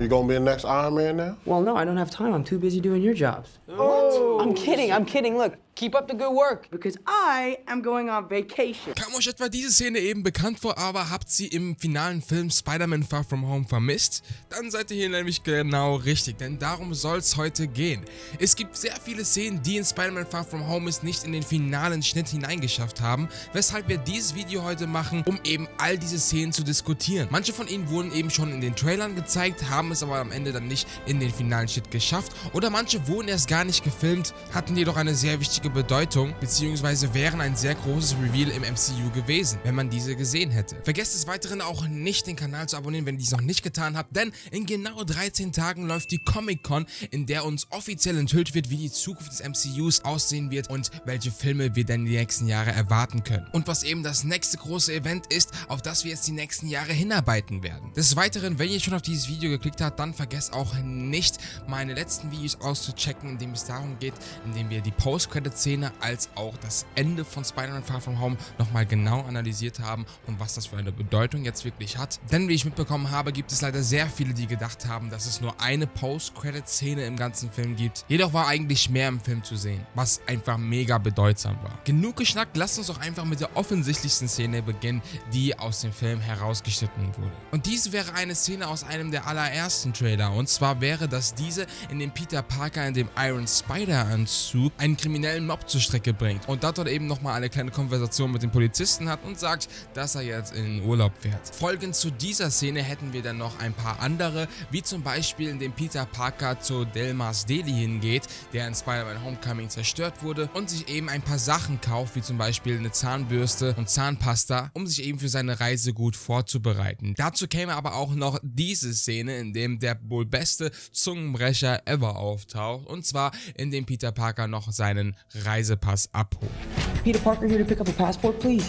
You gonna be the next Iron Man now? Well, no, I don't have time. I'm too busy doing your jobs. What? I'm kidding. Look, keep up the good work. Because I am going on vacation. Kam euch etwa diese Szene eben bekannt vor, aber habt sie im finalen Film Spider-Man Far From Home vermisst? Dann seid ihr hier nämlich genau richtig, denn darum soll es heute gehen. Es gibt sehr viele Szenen, die in Spider-Man Far From Home es nicht in den finalen Schnitt hineingeschafft haben, weshalb wir dieses Video heute machen, um eben all diese Szenen zu diskutieren. Manche von ihnen wurden eben schon in den Trailern gezeigt, haben es aber am Ende dann nicht in den finalen Schnitt geschafft, oder manche wurden erst gar nicht gefilmt, hatten jedoch eine sehr wichtige Bedeutung, beziehungsweise wären ein sehr großes Reveal im MCU gewesen, wenn man diese gesehen hätte. Vergesst des Weiteren auch nicht, den Kanal zu abonnieren, wenn ihr dies noch nicht getan habt, denn in genau 13 Tagen läuft die Comic-Con, in der uns offiziell enthüllt wird, wie die Zukunft des MCUs aussehen wird und welche Filme wir denn die nächsten Jahre erwarten können. Und was eben das nächste große Event ist, auf das wir jetzt die nächsten Jahre hinarbeiten werden. Des Weiteren, wenn ihr schon auf dieses Video geklickt habt, dann vergesst auch nicht, meine letzten Videos auszuchecken, in dem es darum geht, in dem wir die Post-Credit-Szene als auch das Ende von Spider-Man Far From Home nochmal genau analysiert haben und was das für eine Bedeutung jetzt wirklich hat. Denn wie ich mitbekommen habe, gibt es leider sehr viele, die gedacht haben, dass es nur eine Post-Credit-Szene im ganzen Film gibt. Jedoch war eigentlich mehr im Film zu sehen, was einfach mega bedeutsam war. Genug geschnackt, lasst uns doch einfach mit der offensichtlichsten Szene beginnen, die aus dem Film herausgeschnitten wurde. Und diese wäre eine Szene aus einem der allerersten Trailer, und zwar wäre das diese, in dem Peter Parker in dem Iron Spider Anzug einen kriminellen Mob zur Strecke bringt und dort eben nochmal eine kleine Konversation mit dem Polizisten hat und sagt, dass er jetzt in den Urlaub fährt. Folgend zu dieser Szene hätten wir dann noch ein paar andere, wie zum Beispiel in dem Peter Parker zu Delmas Deli hingeht, der in Spider-Man Homecoming zerstört wurde, und sich eben ein paar Sachen kauft, wie zum Beispiel eine Zahnbürste und Zahnpasta, um sich eben für seine Reise gut vorzubereiten. Dazu käme aber auch noch diese Szene, in dem der wohl beste Zungenbrecher ever auftaucht, und zwar in dem Peter Parker noch seinen Reisepass abholt. Peter Parker here to pick up a passport, please.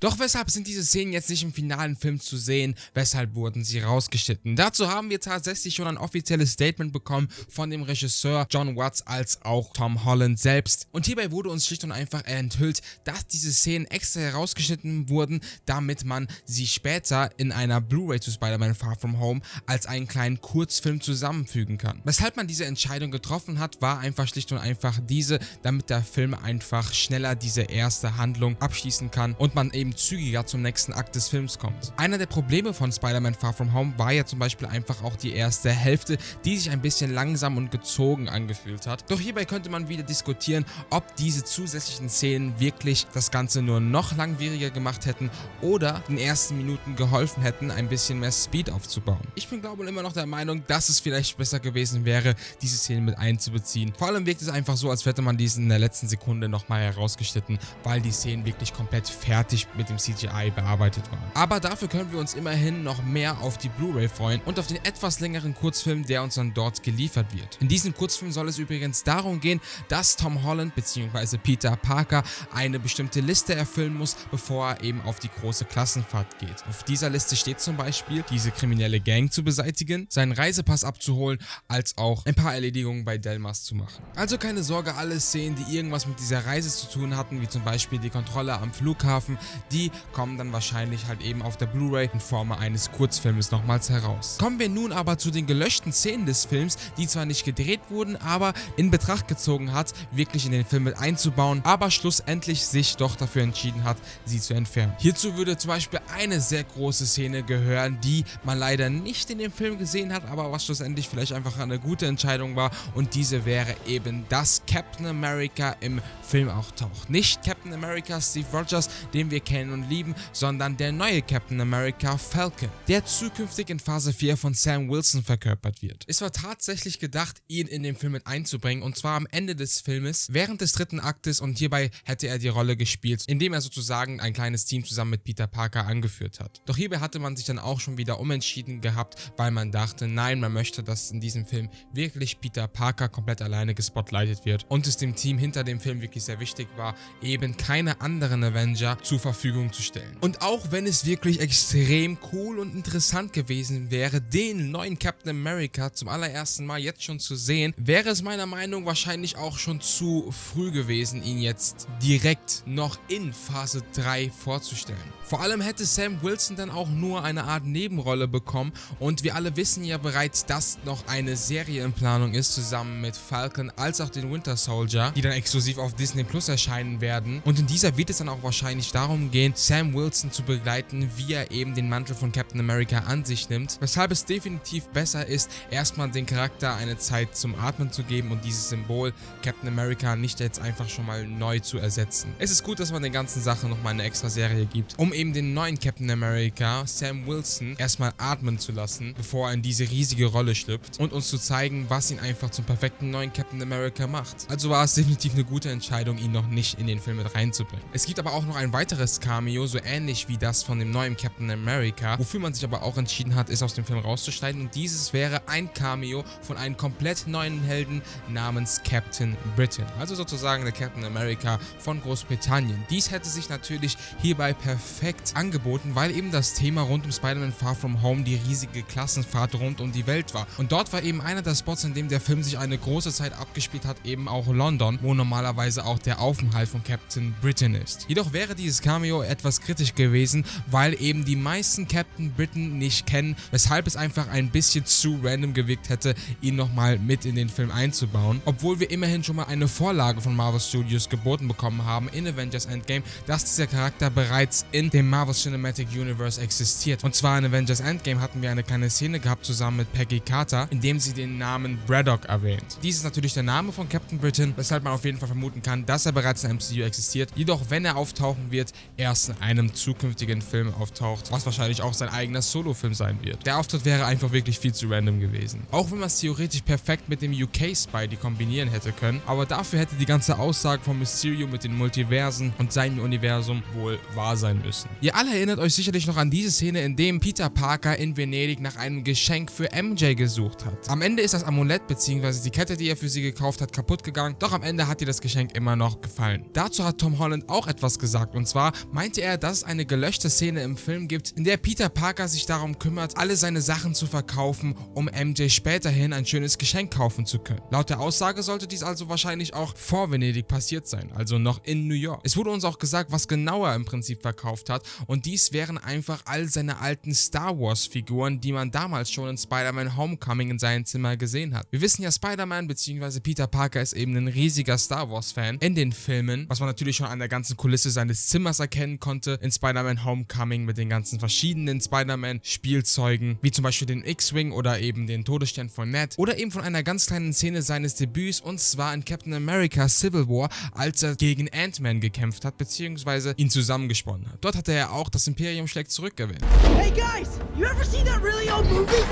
Doch weshalb sind diese Szenen jetzt nicht im finalen Film zu sehen? Weshalb wurden sie rausgeschnitten? Dazu haben wir tatsächlich schon ein offizielles Statement bekommen von dem Regisseur John Watts als auch Tom Holland selbst. Und hierbei wurde uns schlicht und einfach enthüllt, dass diese Szenen extra herausgeschnitten wurden, damit man sie später in einer Blu-ray zu Spider-Man Far From Home als einen kleinen Kurzfilm zusammenfügen kann. Weshalb man diese Entscheidung getroffen hat, war einfach schlicht und einfach diese, damit der Film einfach schneller diese erste Handlung abschließen kann und man eben zügiger zum nächsten Akt des Films kommt. Einer der Probleme von Spider-Man Far From Home war ja zum Beispiel einfach auch die erste Hälfte, die sich ein bisschen langsam und gezogen angefühlt hat. Doch hierbei könnte man wieder diskutieren, ob diese zusätzlichen Szenen wirklich das Ganze nur noch langwieriger gemacht hätten oder den ersten Minuten geholfen hätten, ein bisschen mehr Speed aufzubauen. Ich bin glaube ich immer noch der Meinung, dass es vielleicht besser gewesen wäre, diese Szenen mit einzubeziehen. Vor allem wirkt es einfach so, als hätte man diesen in der letzten Sekunde nochmal herausgeschnitten, weil die Szenen wirklich komplett fertig mit dem CGI bearbeitet waren. Aber dafür können wir uns immerhin noch mehr auf die Blu-ray freuen und auf den etwas längeren Kurzfilm, der uns dann dort geliefert wird. In diesem Kurzfilm soll es übrigens darum gehen, dass Tom Holland bzw. Peter Parker eine bestimmte Liste erfüllen muss, bevor er eben auf die große Klassenfahrt geht. Auf dieser Liste steht zum Beispiel, diese kriminelle Gang zu beseitigen, seinen Reisepass abzuholen, als auch ein paar Erledigungen bei Delmas zu machen. Also keine Sorge, alle Szenen, die irgendwas mit dieser Reise zu tun hatten, wie zum Beispiel die Kontrolle am Flughafen, die kommen dann wahrscheinlich halt eben auf der Blu-ray in Form eines Kurzfilmes nochmals heraus. Kommen wir nun aber zu den gelöschten Szenen des Films, die zwar nicht gedreht wurden, aber in Betracht gezogen hat, wirklich in den Film mit einzubauen, aber schlussendlich sich doch dafür entschieden hat, sie zu entfernen. Hierzu würde zum Beispiel eine sehr große Szene gehören, die man leider nicht in dem Film gesehen hat, aber was schlussendlich vielleicht einfach eine gute Entscheidung war, und diese wäre eben, dass Captain America im Film auch taucht. Nicht Captain America Steve Rogers, den wir kennen und lieben, sondern der neue Captain America Falcon, der zukünftig in Phase 4 von Sam Wilson verkörpert wird. Es war tatsächlich gedacht, ihn in den Film mit einzubringen, und zwar am Ende des Filmes, während des dritten Aktes, und hierbei hätte er die Rolle gespielt, indem er sozusagen ein kleines Team zusammen mit Peter Parker angeführt hat. Doch hierbei hatte man sich dann auch schon wieder umentschieden gehabt, weil man dachte, nein, man möchte, dass in diesem Film wirklich Peter Parker komplett alleine gespotlightet wird und es dem Team hinter dem Film wirklich sehr wichtig war, eben keine anderen Avenger zur Verfügung Verfügung zu stellen. Und auch wenn es wirklich extrem cool und interessant gewesen wäre, den neuen Captain America zum allerersten Mal jetzt schon zu sehen, wäre es meiner Meinung nach wahrscheinlich auch schon zu früh gewesen, ihn jetzt direkt noch in Phase 3 vorzustellen. Vor allem hätte Sam Wilson dann auch nur eine Art Nebenrolle bekommen und wir alle wissen ja bereits, dass noch eine Serie in Planung ist, zusammen mit Falcon als auch den Winter Soldier, die dann exklusiv auf Disney Plus erscheinen werden. Und in dieser wird es dann auch wahrscheinlich darum gehen, Sam Wilson zu begleiten, wie er eben den Mantel von Captain America an sich nimmt, weshalb es definitiv besser ist, erstmal den Charakter eine Zeit zum Atmen zu geben und dieses Symbol Captain America nicht jetzt einfach schon mal neu zu ersetzen. Es ist gut, dass man den ganzen Sachen nochmal eine extra Serie gibt, um eben den neuen Captain America, Sam Wilson, erstmal atmen zu lassen, bevor er in diese riesige Rolle schlüpft und uns zu zeigen, was ihn einfach zum perfekten neuen Captain America macht. Also war es definitiv eine gute Entscheidung, ihn noch nicht in den Film mit reinzubringen. Es gibt aber auch noch ein weiteres Cameo, so ähnlich wie das von dem neuen Captain America, wofür man sich aber auch entschieden hat, ist aus dem Film rauszuschneiden, und dieses wäre ein Cameo von einem komplett neuen Helden namens Captain Britain, also sozusagen der Captain America von Großbritannien. Dies hätte sich natürlich hierbei perfekt angeboten, weil eben das Thema rund um Spider-Man Far From Home die riesige Klassenfahrt rund um die Welt war. Und dort war eben einer der Spots, in dem der Film sich eine große Zeit abgespielt hat, eben auch London, wo normalerweise auch der Aufenthalt von Captain Britain ist. Jedoch wäre dieses Cameo etwas kritisch gewesen, weil eben die meisten Captain Britain nicht kennen, weshalb es einfach ein bisschen zu random gewirkt hätte, ihn nochmal mit in den Film einzubauen. Obwohl wir immerhin schon mal eine Vorlage von Marvel Studios geboten bekommen haben in Avengers Endgame, dass dieser Charakter bereits in dem Marvel Cinematic Universe existiert. Und zwar in Avengers Endgame hatten wir eine kleine Szene gehabt zusammen mit Peggy Carter, in dem sie den Namen Braddock erwähnt. Dies ist natürlich der Name von Captain Britain, weshalb man auf jeden Fall vermuten kann, dass er bereits in MCU existiert. Jedoch, wenn er auftauchen wird, erst in einem zukünftigen Film auftaucht, was wahrscheinlich auch sein eigener Solo-Film sein wird. Der Auftritt wäre einfach wirklich viel zu random gewesen. Auch wenn man es theoretisch perfekt mit dem UK-Spidey kombinieren hätte können, aber dafür hätte die ganze Aussage von Mysterio mit den Multiversen und seinem Universum wohl wahr sein müssen. Ihr alle erinnert euch sicherlich noch an diese Szene, in dem Peter Parker in Venedig nach einem Geschenk für MJ gesucht hat. Am Ende ist das Amulett bzw. die Kette, die er für sie gekauft hat, kaputt gegangen, doch am Ende hat ihr das Geschenk immer noch gefallen. Dazu hat Tom Holland auch etwas gesagt, und zwar meinte er, dass es eine gelöschte Szene im Film gibt, in der Peter Parker sich darum kümmert, alle seine Sachen zu verkaufen, um MJ späterhin ein schönes Geschenk kaufen zu können. Laut der Aussage sollte dies also wahrscheinlich auch vor Venedig passiert sein, also noch in New York. Es wurde uns auch gesagt, was genau er im Prinzip verkauft hat, und dies wären einfach all seine alten Star Wars Figuren, die man damals schon in Spider-Man Homecoming in seinem Zimmer gesehen hat. Wir wissen ja, Spider-Man bzw. Peter Parker ist eben ein riesiger Star Wars Fan in den Filmen, was man natürlich schon an der ganzen Kulisse seines Zimmers erkennen konnte in Spider-Man Homecoming mit den ganzen verschiedenen Spider-Man Spielzeugen, wie zum Beispiel den X-Wing oder eben den Todesstern von Ned, oder eben von einer ganz kleinen Szene seines Debüts, und zwar in Captain America Civil War, als er gegen Ant-Man gekämpft hat bzw. ihn zusammengesponnen hat. Dort hat er ja auch das Imperium schlägt zurück erwähnt. Hey guys, you ever seen that really old movie?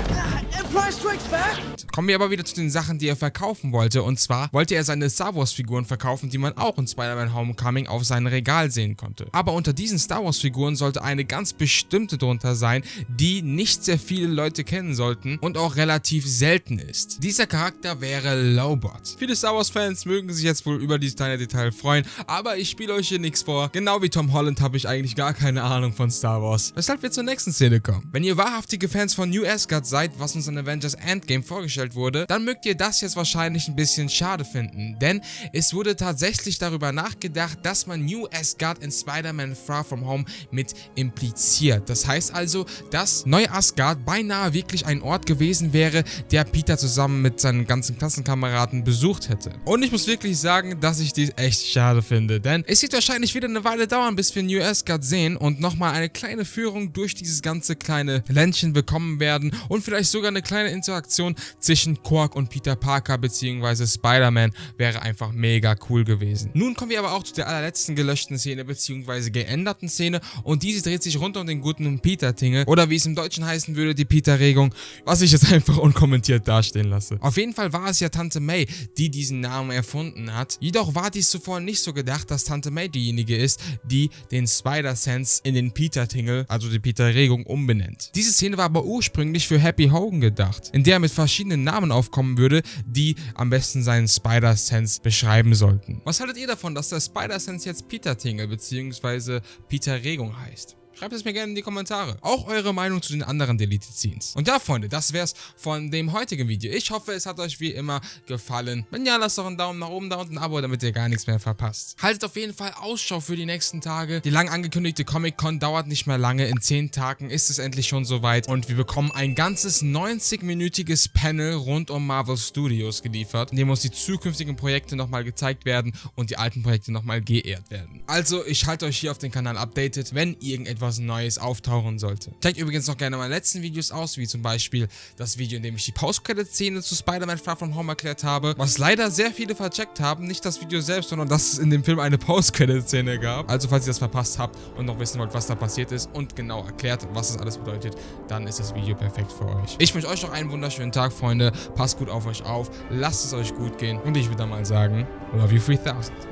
Empire Strikes Back? Kommen wir aber wieder zu den Sachen, die er verkaufen wollte, und zwar wollte er seine Star Wars Figuren verkaufen, die man auch in Spider-Man Homecoming auf seinem Regal sehen konnte. Aber unter diesen Star Wars Figuren sollte eine ganz bestimmte drunter sein, die nicht sehr viele Leute kennen sollten und auch relativ selten ist. Dieser Charakter wäre Lobot. Viele Star Wars Fans mögen sich jetzt wohl über dieses kleine Detail freuen, aber ich spiele euch hier nichts vor. Genau wie Tom Holland habe ich eigentlich gar keine Ahnung von Star Wars. Weshalb wir zur nächsten Szene kommen. Wenn ihr wahrhaftige Fans von New Asgard seid, was uns in Avengers Endgame vorgestellt wurde, dann mögt ihr das jetzt wahrscheinlich ein bisschen schade finden, denn es wurde tatsächlich darüber nachgedacht, dass man New Asgard in Spider-Man Far From Home mit impliziert. Das heißt also, dass Neu-Asgard beinahe wirklich ein Ort gewesen wäre, der Peter zusammen mit seinen ganzen Klassenkameraden besucht hätte. Und ich muss wirklich sagen, dass ich dies echt schade finde, denn es wird wahrscheinlich wieder eine Weile dauern, bis wir New Asgard sehen und nochmal eine kleine Führung durch dieses ganze kleine Ländchen bekommen werden und vielleicht sogar eine kleine Interaktion zwischen Quark und Peter Parker bzw. Spider-Man wäre einfach mega cool gewesen. Nun kommen wir aber auch zu der allerletzten gelöschten Szene bzw. geänderten Szene, und diese dreht sich rund um den guten Peter-Tingle, oder wie es im Deutschen heißen würde, die Peter-Regung, was ich jetzt einfach unkommentiert dastehen lasse. Auf jeden Fall war es ja Tante May, die diesen Namen erfunden hat. Jedoch war dies zuvor nicht so gedacht, dass Tante May diejenige ist, die den Spider-Sense in den Peter-Tingle, also die Peter-Regung, umbenennt. Diese Szene war aber ursprünglich für Happy Hogan gedacht, in der er mit verschiedenen Namen aufkommen würde, die am besten seinen Spider-Sense beschreiben sollten. Was haltet ihr davon, dass der Spider-Sense jetzt Peter-Tingle bzw. bzw. Peter Regung heißt. Schreibt es mir gerne in die Kommentare. Auch eure Meinung zu den anderen Deleted Scenes. Und ja, Freunde, das wär's von dem heutigen Video. Ich hoffe, es hat euch wie immer gefallen. Wenn ja, lasst doch einen Daumen nach oben da und ein Abo, damit ihr gar nichts mehr verpasst. Haltet auf jeden Fall Ausschau für die nächsten Tage. Die lang angekündigte Comic-Con dauert nicht mehr lange. In 10 Tagen ist es endlich schon soweit. Und wir bekommen ein ganzes 90-minütiges Panel rund um Marvel Studios geliefert, in dem uns die zukünftigen Projekte nochmal gezeigt werden und die alten Projekte nochmal geehrt werden. Also, ich halte euch hier auf den Kanal updated, wenn irgendetwas Neues auftauchen sollte. Checkt übrigens noch gerne meine letzten Videos aus, wie zum Beispiel das Video, in dem ich die Post-Credit-Szene zu Spider-Man Far From Home erklärt habe, was leider sehr viele vercheckt haben, nicht das Video selbst, sondern dass es in dem Film eine Post-Credit-Szene gab. Also falls ihr das verpasst habt und noch wissen wollt, was da passiert ist und genau erklärt, was das alles bedeutet, dann ist das Video perfekt für euch. Ich wünsche euch noch einen wunderschönen Tag, Freunde. Passt gut auf euch auf, lasst es euch gut gehen und ich würde dann mal sagen, love you 3000.